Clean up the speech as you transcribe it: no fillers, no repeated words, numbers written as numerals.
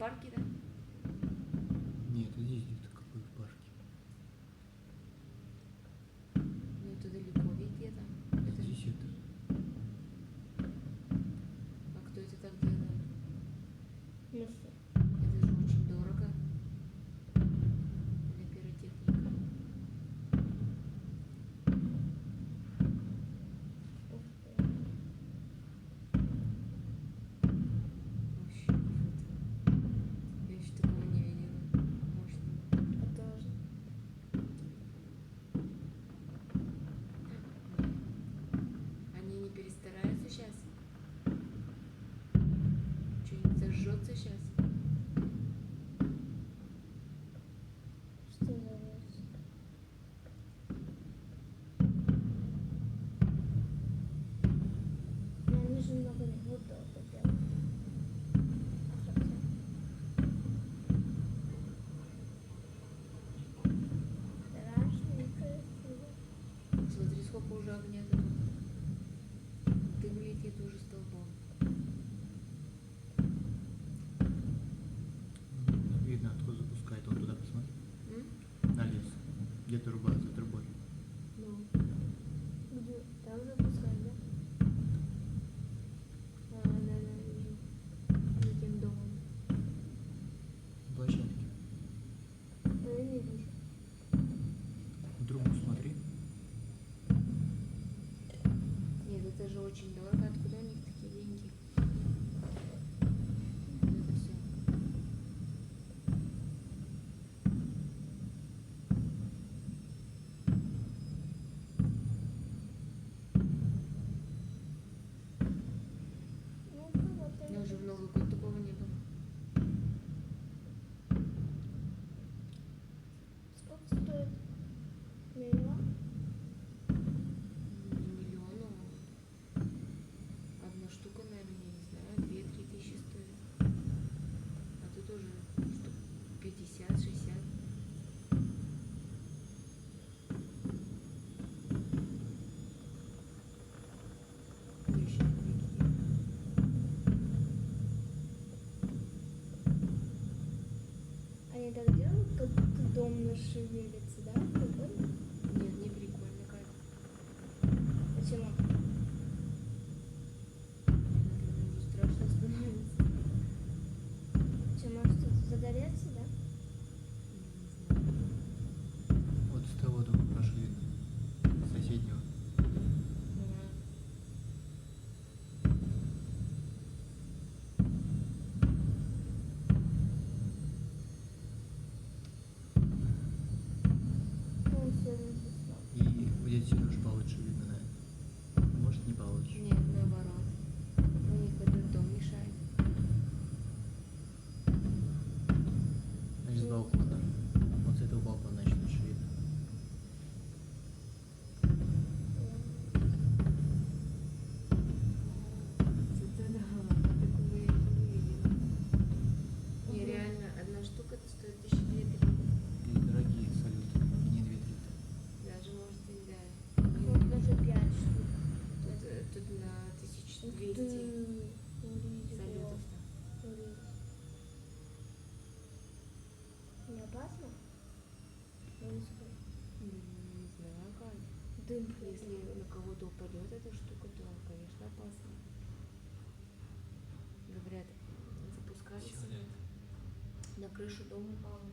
парке, да? Нет, здесь где-то какой в парке. Ну это далеко ведь где-то. Это... Здесь это. А кто это так делает? Место. Это же очень дорого для пиротехника. Ух ты. Вообще круто. Я еще такого не видела. Мощно. Я тоже. Они не перестараются сейчас? Что-нибудь зажжется сейчас? Что за вещь? Нам нужно много воды делать. Страшно и красиво. Смотри, сколько уже огня тут. Дым летит уже столбом. Видно, откуда запускает. Он туда посмотри. М? На лес. Где труба за трубой. Ну. Где? Там запускать, да? Да, вижу. За тем домом. Площадки. А я не вижу. Трубу смотри. Нет, это же очень дорого. Откуда у них такие деньги? Это все. Ну, вот Но уже в Новый год такого не было. сколько стоит? Миллион? Не миллиону. Одна штука, наверное, я не знаю, 2-3 тысячи стоит. А тут уже штук 50-60. Еще какие. Они так делают, как будто дом наш шевелится, да? Прикольно? Нет, не прикольно как. Почему? Мне уже страшно становится. Что, может что-то загореться, да? Не знаю. Вот с того дома прошли. С соседнего. Ну, все написал. И где Сереж получше видно, да? Может, не получше. Нет, наоборот. У них этот дом мешает. Значит, с балкона. Вот с этого балкона, значит, лучше видно. Это да, такого я еще не видела. Не, реально, одна штука стоит 1200. И дорогие салюты. Не 2 3. Даже, может, и да. Вот даже 5 штук. Тут на Ух 1200 ты. Урить, салютов-то. урить. Не опасно? Я не скажу. Не знаю как. Дым. Если на кого-то упадет эта штука, то, конечно, опасно. Говорят, запускали Силуэт. на крышу дома упала.